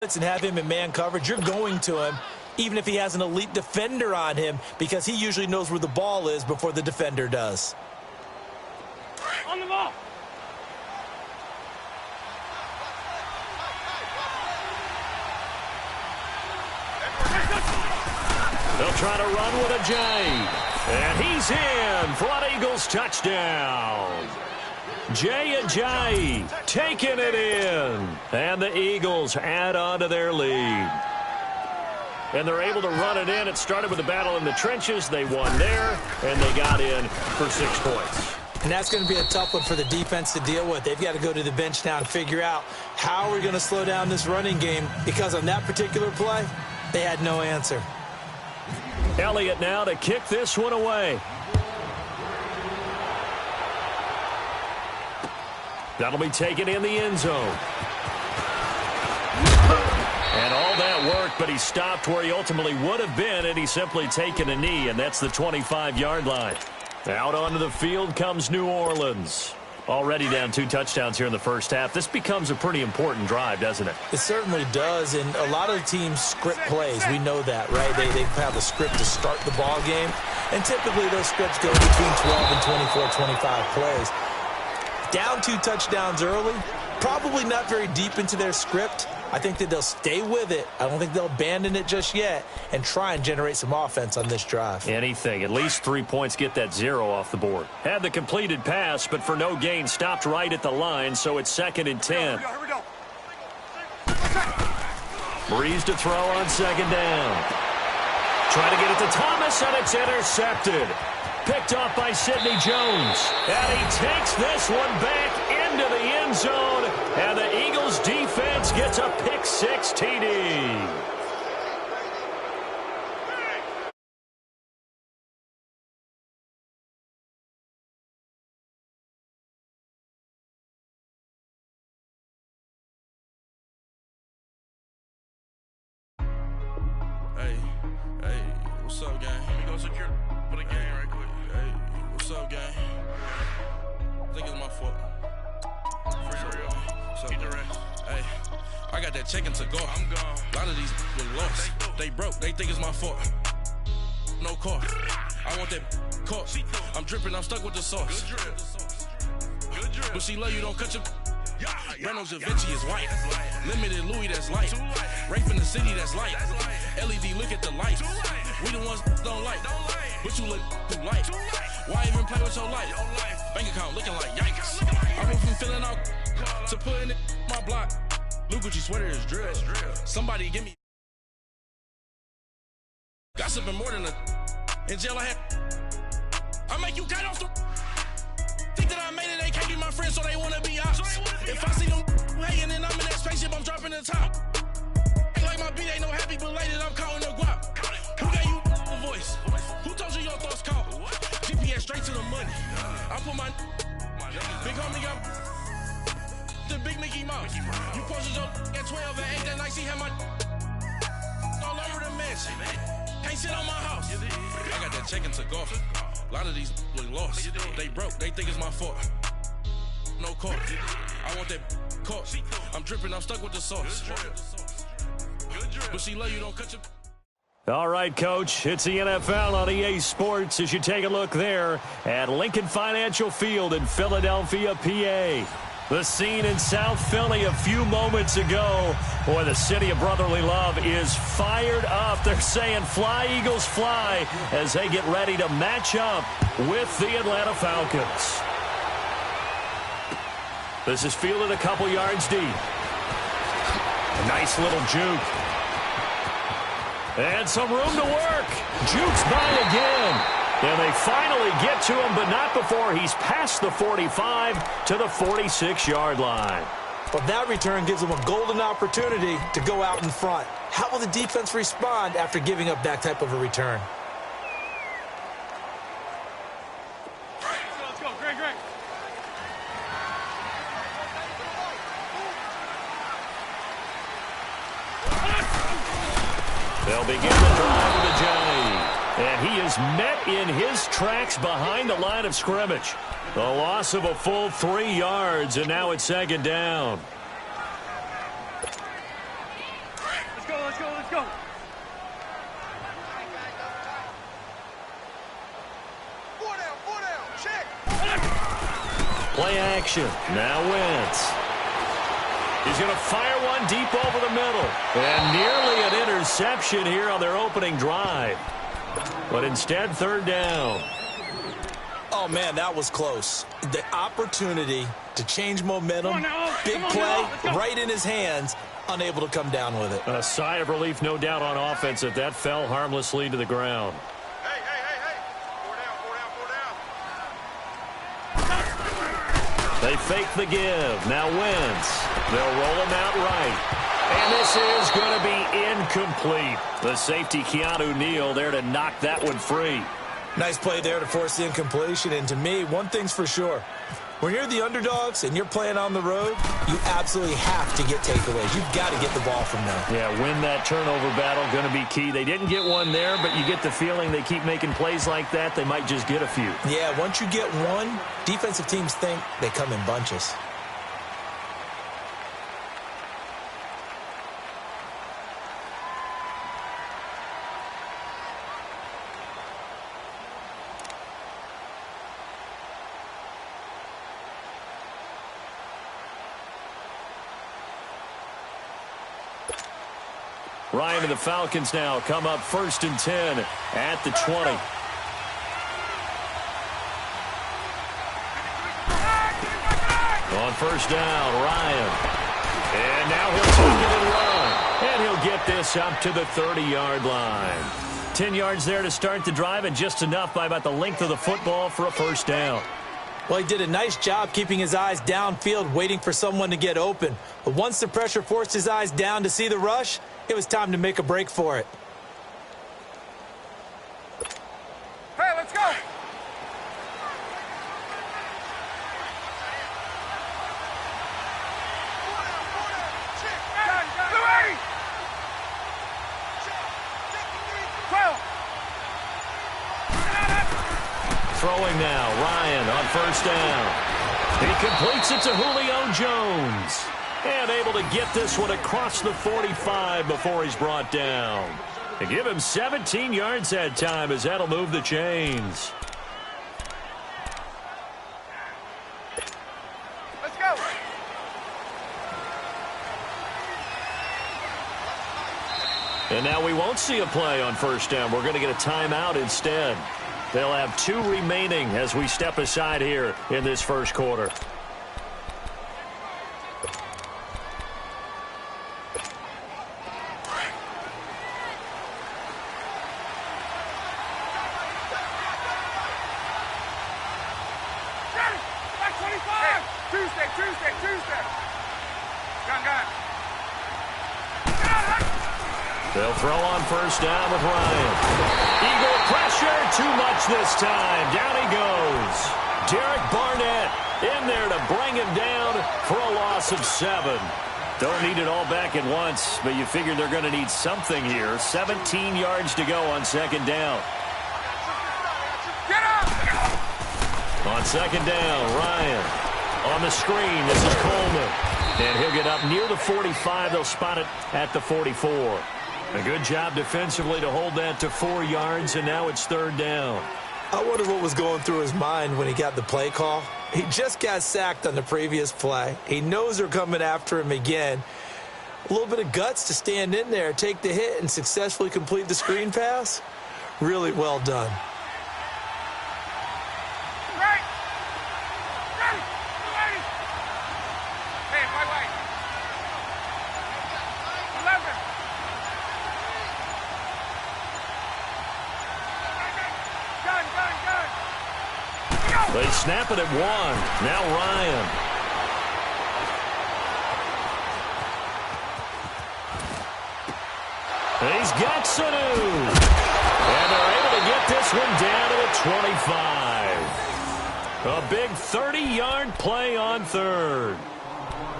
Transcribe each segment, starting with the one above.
And have him in man coverage, you're going to him, even if he has an elite defender on him, because he usually knows where the ball is before the defender does. On the ball. They'll try to run with a J. And he's in for an Eagles touchdown. Jay Ajayi taking it in. And the Eagles add on to their lead. And they're able to run it in. It started with a battle in the trenches. They won there, and they got in for 6 points. And that's going to be a tough one for the defense to deal with. They've got to go to the bench now and figure out how we're going to slow down this running game, because on that particular play, they had no answer. Elliott now to kick this one away. That'll be taken in the end zone. And all that work, but he stopped where he ultimately would have been, and he's simply taken a knee, and that's the 25-yard line. Out onto the field comes New Orleans. Already down 2 touchdowns here in the first half. This becomes a pretty important drive, doesn't it? It certainly does, and a lot of the teams script plays. We know that, right? They have a script to start the ball game, and typically those scripts go between 12 and 24, 25 plays. Down 2 touchdowns early, probably not very deep into their script. I think that they'll stay with it. I don't think they'll abandon it just yet and try and generate some offense on this drive. Anything. At least 3 points, get that 0 off the board. Had the completed pass, but for no gain, stopped right at the line, so it's 2nd and 10. Here we go. Breeze to throw on 2nd down. Trying to get it to Thomas, and it's intercepted. Picked off by Sidney Jones. And he takes this one back into the end zone. And the Eagles defense gets a pick-6 TD. Hey, what's up, gang? Let me go secure for the game right quick. Hey, what's up, gang? I think it's my fault. For real. Keep the rest. Hey, I got that chicken to go. I'm gone. A lot of these were lost. They broke. They think it's my fault. No car. I want that caught. I'm dripping. I'm stuck with the sauce. Good drip. Good drip. But she love you. Don't cut your. Yeah. Reynolds Da Vinci is white. Limited Louis, that's light. Rape in the city, that's light. LED, look at the light. We the ones don't like. But you look too light. Why even play with your life? Bank account looking like yikes. I went from filling out to putting it in my block. Blue Gucci sweater is drill. Somebody give me. Gossiping more than a. In jail I had. I make you cut off the. Think that I made it, they can't be my friends, so they wanna be ops. If I see them hating and I'm in that spaceship, I'm dropping the top. Ain't like my beat ain't no happy belated, I'm counting the guap. Who gave you the voice? Who told you your thoughts count? GPS straight to the money. I put my big homie got the big Mickey Mouse. You posted your at 12 and 8 that night, she had my all over the mansion. Can't sit on my house. I got that chicken to go. A lot of these look lost. They broke. They think it's my fault. No car. I want that caught. I'm dripping. I'm stuck with the sauce. But she love you. Don't cut your. All right, Coach, it's the NFL on EA Sports as you take a look there at Lincoln Financial Field in Philadelphia, PA. The scene in South Philly a few moments ago. Boy, the city of brotherly love is fired up. They're saying fly, Eagles, fly, as they get ready to match up with the Atlanta Falcons. This is fielded a couple yards deep. A nice little juke. And some room to work. Jukes by again. And they finally get to him, but not before he's past the 45 to the 46-yard line. But that return gives them a golden opportunity to go out in front. How will the defense respond after giving up that type of a return? Let's go. Greg. They'll begin the drive with a J. And he is met in his tracks behind the line of scrimmage. The loss of a full 3 yards, and now it's 2nd down. Let's go. Four down, check. Play action. Now Wentz. He's going to fire one deep over the middle. And nearly an interception here on their opening drive. But instead, third down. Oh, man, that was close. The opportunity to change momentum, big play, right in his hands, unable to come down with it. A sigh of relief, no doubt, on offense that fell harmlessly to the ground. Hey. Four down. They fake the give. Now Wentz. They'll roll him out right. And this is going to be incomplete. The safety, Keanu Neal, there to knock that one free. Nice play there to force the incompletion. And to me, one thing's for sure. When you're the underdogs and you're playing on the road, you absolutely have to get takeaways. You've got to get the ball from them. Yeah, win that turnover battle, going to be key. They didn't get one there, but you get the feeling they keep making plays like that, they might just get a few. Yeah, once you get one, defensive teams think they come in bunches. Ryan and the Falcons now come up 1st and 10 at the 20. On first down, Ryan. And now he'll take it and run. And he'll get this up to the 30-yard line. 10 yards there to start the drive, and just enough by about the length of the football for a first down. Well, he did a nice job keeping his eyes downfield, waiting for someone to get open. But once the pressure forced his eyes down to see the rush, it was time to make a break for it. Hey, let's go. Throwing now, Ryan on first down. He completes it to Julio Jones. And able to get this one across the 45 before he's brought down. They give him 17 yards that time, as that'll move the chains. Let's go. And now we won't see a play on first down. We're going to get a timeout instead. They'll have 2 remaining as we step aside here in this first quarter. Tuesday. Gun. They'll throw on first down with Ryan. Eagle pressure, too much this time. Down he goes. Derek Barnett in there to bring him down for a loss of 7. Don't need it all back at once, but you figure they're going to need something here. 17 yards to go on second down. Get up! On second down, Ryan. On the screen, this is Coleman. And he'll get up near the 45. They'll spot it at the 44. A good job defensively to hold that to 4 yards, and now it's third down. I wonder what was going through his mind when he got the play call. He just got sacked on the previous play. He knows they're coming after him again. A little bit of guts to stand in there, take the hit, and successfully complete the screen pass. Really well done. Right. Ready. Hey, white. 11. Gun. They snap it at 1. Now Ryan. He's got Sanu. And they're able to get this one down to the 25. A big 30-yard play on third.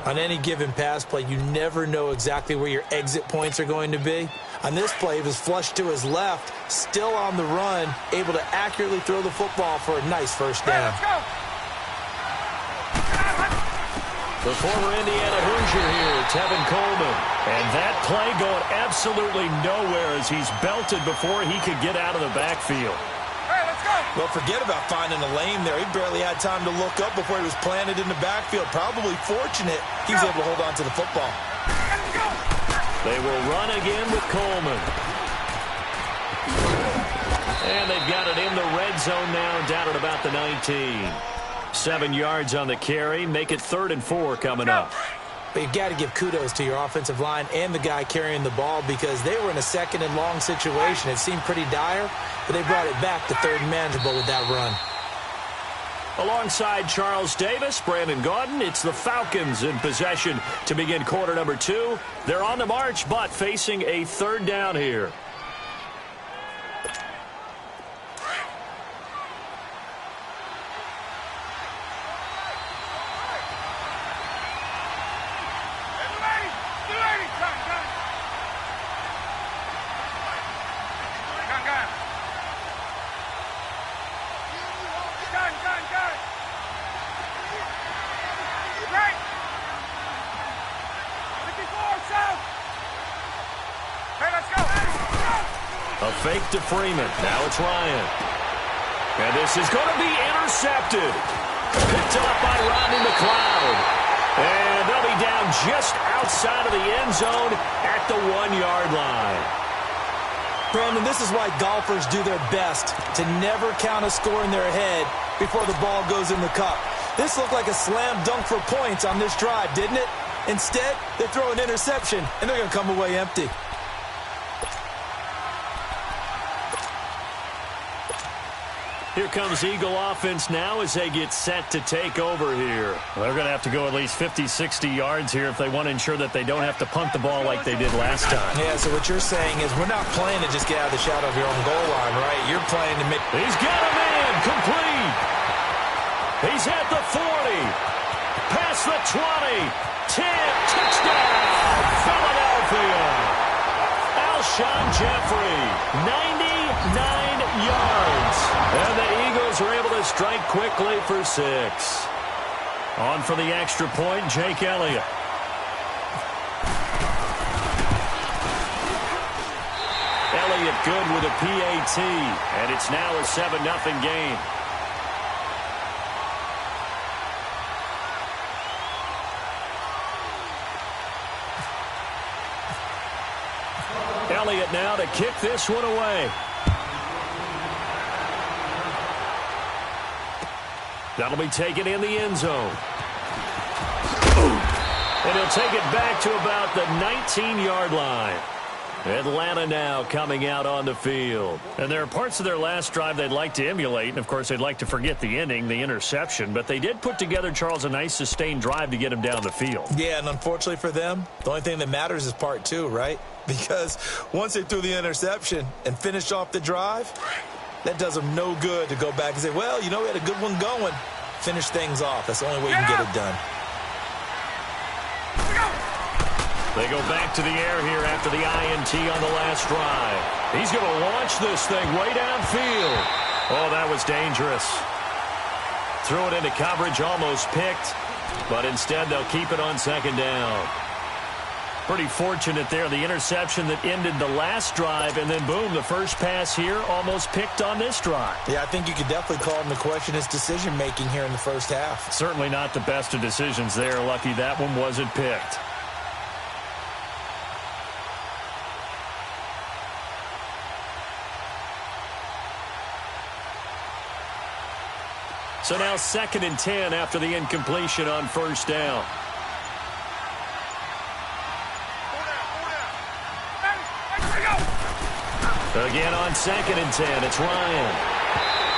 On any given pass play, you never know exactly where your exit points are going to be. On this play, he was flushed to his left, still on the run, able to accurately throw the football for a nice first down. Let's go. The former Indiana Hoosier here, Tevin Coleman. And that play going absolutely nowhere as he's belted before he could get out of the backfield. Hey, let's go. Well, forget about finding a lane there. He barely had time to look up before he was planted in the backfield. Probably fortunate he was able to hold on to the football. Let's go. They will run again with Coleman. And they've got it in the red zone now, down at about the 19. 7 yards on the carry. Make it 3rd and 4 coming up. But you've got to give kudos to your offensive line and the guy carrying the ball because they were in a 2nd and long situation. It seemed pretty dire, but they brought it back to 3rd and manageable with that run. Alongside Charles Davis, Brandon Gaudin, it's the Falcons in possession to begin quarter number 2. They're on the march, but facing a 3rd down here. A fake to Freeman. Now it's Ryan. And this is going to be intercepted. Picked up by Rodney McLeod. And they'll be down just outside of the end zone at the 1-yard line. Brandon, this is why golfers do their best to never count a score in their head before the ball goes in the cup. This looked like a slam dunk for points on this drive, didn't it? Instead, they throw an interception, and they're going to come away empty. Here comes Eagle offense now as they get set to take over here. Well, they're going to have to go at least 50, 60 yards here if they want to ensure that they don't have to punt the ball like they did last time. Yeah, so what you're saying is we're not playing to just get out of the shadow of your own goal line, right? You're playing to make... He's got a man complete. He's at the 40. Past the 20. 10. Touchdown. Philadelphia. Alshon Jeffrey. 99 yards. And the Eagles are able to strike quickly for 6. On for the extra point, Jake Elliott. Elliott good with a PAT, and it's now a 7-0 game. Elliott now to kick this one away. That'll be taken in the end zone. And he'll take it back to about the 19-yard line. Atlanta now coming out on the field. And there are parts of their last drive they'd like to emulate. And, of course, they'd like to forget the ending, the interception. But they did put together, Charles, a nice sustained drive to get him down the field. Yeah, and unfortunately for them, the only thing that matters is part 2, right? Because once they threw the interception and finished off the drive, that does them no good to go back and say, well, you know, we had a good one going. Finish things off. That's the only way you can get it done. They go back to the air here after the INT on the last drive. He's going to launch this thing way downfield. Oh, that was dangerous. Threw it into coverage, almost picked. But instead, they'll keep it on 2nd down. Pretty fortunate there. The interception that ended the last drive, and then, boom, the first pass here almost picked on this drive. Yeah, I think you could definitely call him to question his decision-making here in the first half. Certainly not the best of decisions there. Lucky that one wasn't picked. So now 2nd and 10 after the incompletion on 1st down. Again on 2nd and 10, it's Ryan.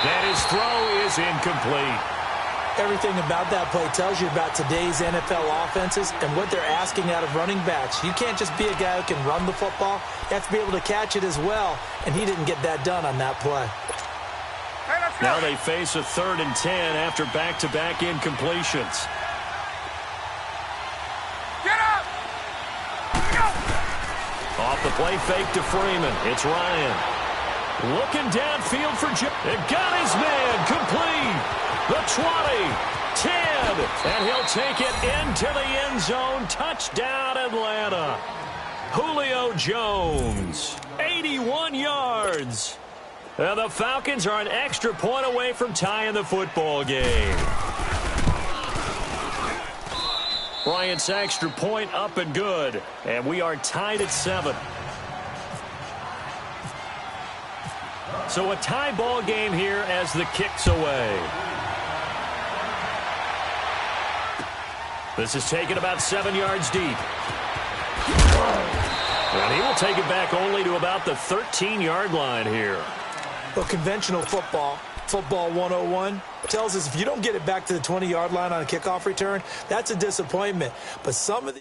And his throw is incomplete. Everything about that play tells you about today's NFL offenses and what they're asking out of running backs. You can't just be a guy who can run the football. You have to be able to catch it as well, and he didn't get that done on that play. Now they face a 3rd and 10 after back-to-back incompletions. Get up! Off the play fake to Freeman. It's Ryan. Looking downfield for Joe. It got his man complete. the 20, 10, and he'll take it into the end zone. Touchdown, Atlanta. Julio Jones, 81 yards. And the Falcons are an extra point away from tying the football game. Bryant's extra point up and good. And we are tied at 7. So a tie ball game here as the kick's away. This is taken about 7 yards deep. And he will take it back only to about the 13-yard line here. Well, conventional football 101, tells us if you don't get it back to the 20-yard line on a kickoff return, that's a disappointment. But some of the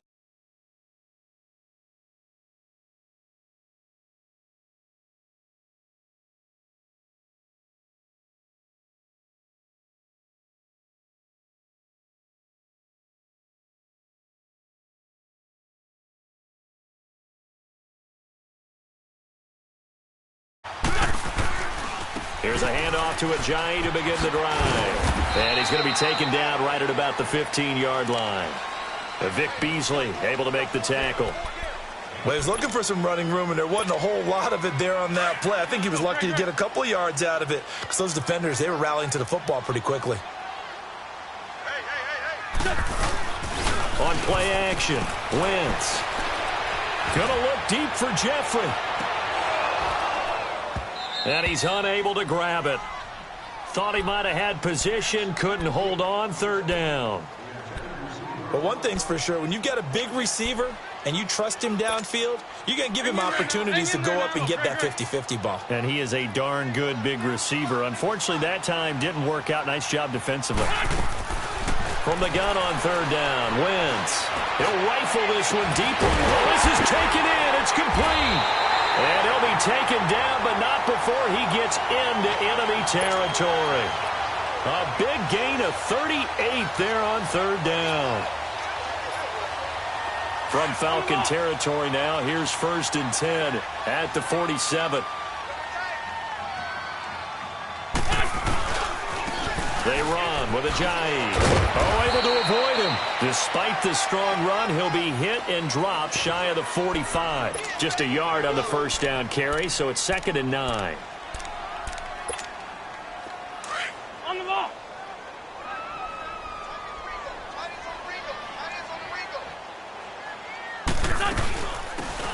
Here's a handoff to Ajayi to begin the drive. And he's going to be taken down right at about the 15-yard line. Vic Beasley able to make the tackle. Well, he was looking for some running room, and there wasn't a whole lot of it there on that play. I think he was lucky to get a couple of yards out of it because those defenders, they were rallying to the football pretty quickly. On play action, Wentz. Gonna look deep for Jeffrey. And he's unable to grab it. Thought he might have had position, couldn't hold on, third down. But one thing's for sure, when you've got a big receiver and you trust him downfield, you're going to give him opportunities to go up and get that 50-50 ball. And he is a darn good big receiver. Unfortunately, that time didn't work out. Nice job defensively. From the gun on third down, Wentz. He'll rifle this one deeper. Well, this is taken in. It's complete. And he'll be taken down, but not before he gets into enemy territory. A big gain of 38 there on third down. From Falcon territory now, here's 1st and 10 at the 47. They run with Ajayi. Oh, able to avoid him. Despite the strong run, he'll be hit and dropped shy of the 45. Just a yard on the first down carry, so it's 2nd and 9. On the ball.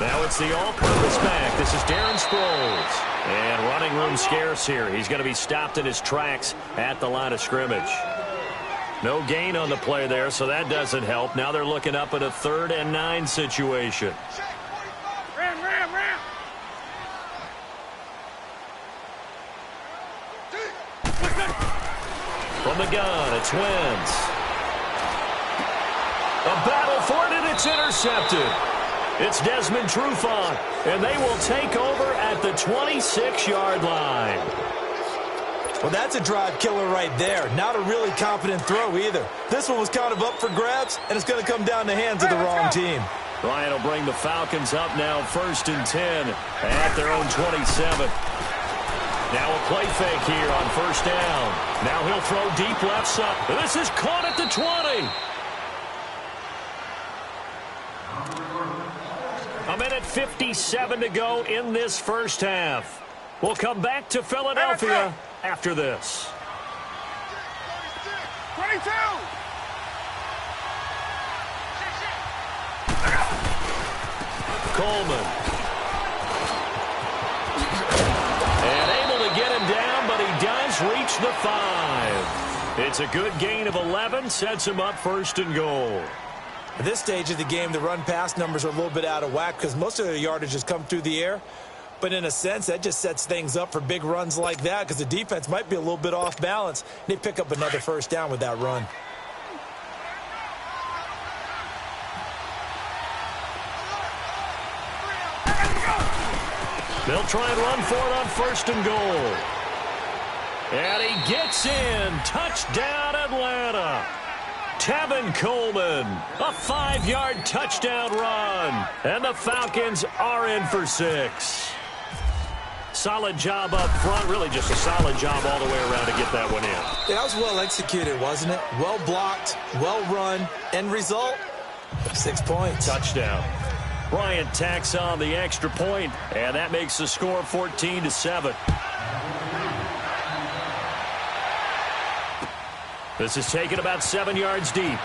Now it's the all-purpose back. This is Darren Sproles. And running room scarce here. He's going to be stopped in his tracks at the line of scrimmage. No gain on the play there, so that doesn't help. Now they're looking up at a 3rd and 9 situation. Ram. From the gun, it's Wentz. A battle for it, and it's intercepted. It's Desmond Trufant, and they will take over at the 26-yard line. Well, that's a drive killer right there. Not a really confident throw either. This one was kind of up for grabs, and it's going to come down the hands of the wrong team. Bryant will bring the Falcons up now 1st and 10 at their own 27. Now a play fake here on 1st down. Now he'll throw deep left side. This is caught at the 20. A minute 57 to go in this first half. We'll come back to Philadelphia after this. 22. Coleman. And able to get him down, but he does reach the 5. It's a good gain of 11, sets him up 1st and goal. At this stage of the game, the run-pass numbers are a little bit out of whack because most of their yardage has come through the air. But in a sense, that just sets things up for big runs like that because the defense might be a little bit off balance. They pick up another 1st down with that run. They'll try and run for it on 1st and goal. And he gets in. Touchdown, Atlanta. Tevin Coleman, a 5-yard touchdown run. And the Falcons are in for 6. Solid job up front. Really just a solid job all the way around to get that one in. Yeah, that was well executed, wasn't it? Well blocked, well run. End result, 6 points. Touchdown. Bryant tacks on the extra point, and that makes the score 14-7. This is taken about 7 yards deep.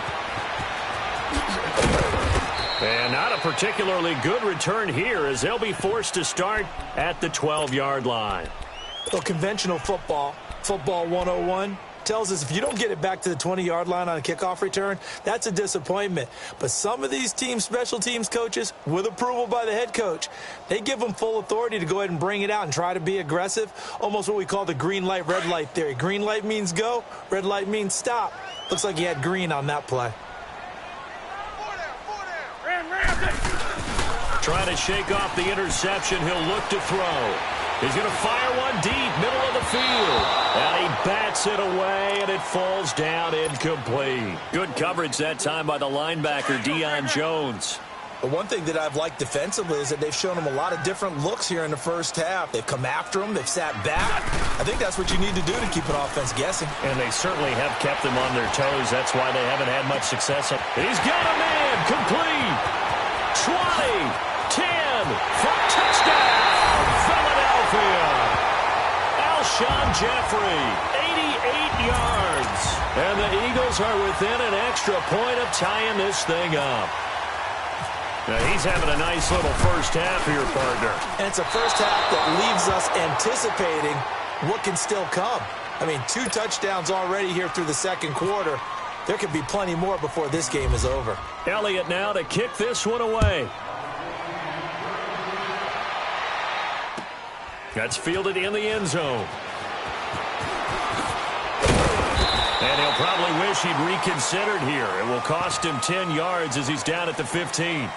And not a particularly good return here as they'll be forced to start at the 12-yard line. Well, conventional football 101, tells us if you don't get it back to the 20-yard line on a kickoff return, that's a disappointment. But some of these teams, special teams coaches, with approval by the head coach, they give them full authority to go ahead and bring it out and try to be aggressive, almost what we call the green light, red light theory. Green light means go, red light means stop. Looks like he had green on that play. Trying to shake off the interception. He'll look to throw. He's going to fire one deep, middle of the field. And he bats it away, and it falls down incomplete. Good coverage that time by the linebacker, Deion Jones. But one thing that I've liked defensively is that they've shown him a lot of different looks here in the first half. They've come after him. They've sat back. I think that's what you need to do to keep an offense guessing. And they certainly have kept them on their toes. That's why they haven't had much success. He's got a man. Complete. 20, 10, for touchdown, Philadelphia. Alshon Jeffrey, 88 yards. And the Eagles are within an extra point of tying this thing up. Now he's having a nice little first half here, partner. And it's a first half that leaves us anticipating what can still come. I mean, 2 touchdowns already here through the second quarter. There could be plenty more before this game is over. Elliott now to kick this one away. That's fielded in the end zone. And he'll probably wish he'd reconsidered here. It will cost him 10 yards as he's down at the 15.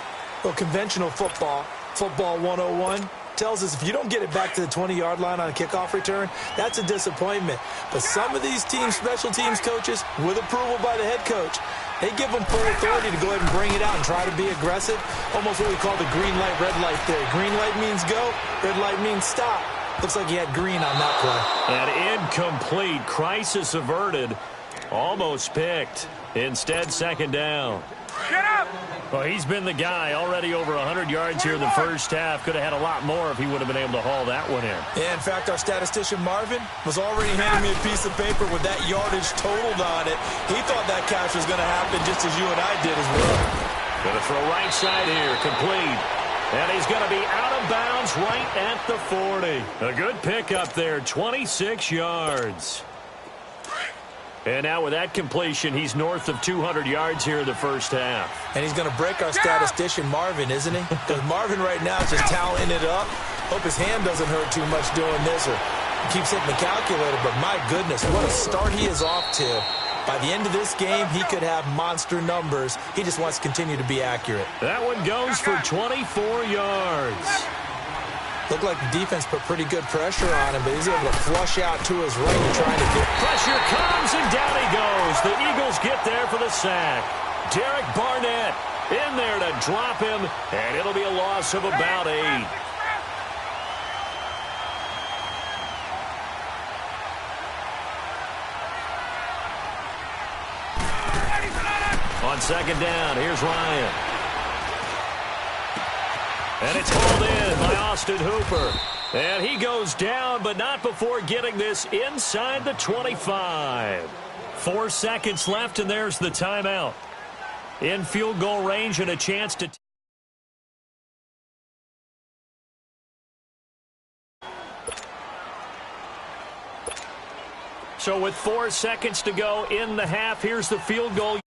Well, conventional football 101, tells us if you don't get it back to the 20-yard line on a kickoff return, that's a disappointment. But some of these teams, special teams coaches, with approval by the head coach, they give them full authority to go ahead and bring it out and try to be aggressive, almost what we call the green light, red light theory. Green light means go, red light means stop. Looks like he had green on that play. And incomplete. Crisis averted. Almost picked. Instead, second down. Get up! Well, he's been the guy. Already over 100 yards here in the first half. Could have had a lot more if he would have been able to haul that one in. Yeah, in fact, our statistician Marvin was already handing me a piece of paper with that yardage totaled on it. He thought that catch was going to happen just as you and I did as well. Going to throw right side here. Complete. And he's going to be out of bounds right at the 40. A good pickup there. 26 yards. And now with that completion, he's north of 200 yards here in the first half. And he's going to break our statistician Marvin, isn't he? Because Marvin right now is just toweling it up. Hope his hand doesn't hurt too much doing this or keeps hitting the calculator. But my goodness, what a start he is off to. By the end of this game, he could have monster numbers. He just wants to continue to be accurate. That one goes for 24 yards. Looked like the defense put pretty good pressure on him, but he's able to flush out to his right and trying to get... Pressure comes, and down he goes. The Eagles get there for the sack. Derek Barnett in there to drop him, and it'll be a loss of about 8. On second down, here's Ryan. And it's hauled in by Austin Hooper. And he goes down, but not before getting this inside the 25. 4 seconds left, and there's the timeout. In field goal range and a chance to... So with 4 seconds to go in the half, here's the field goal.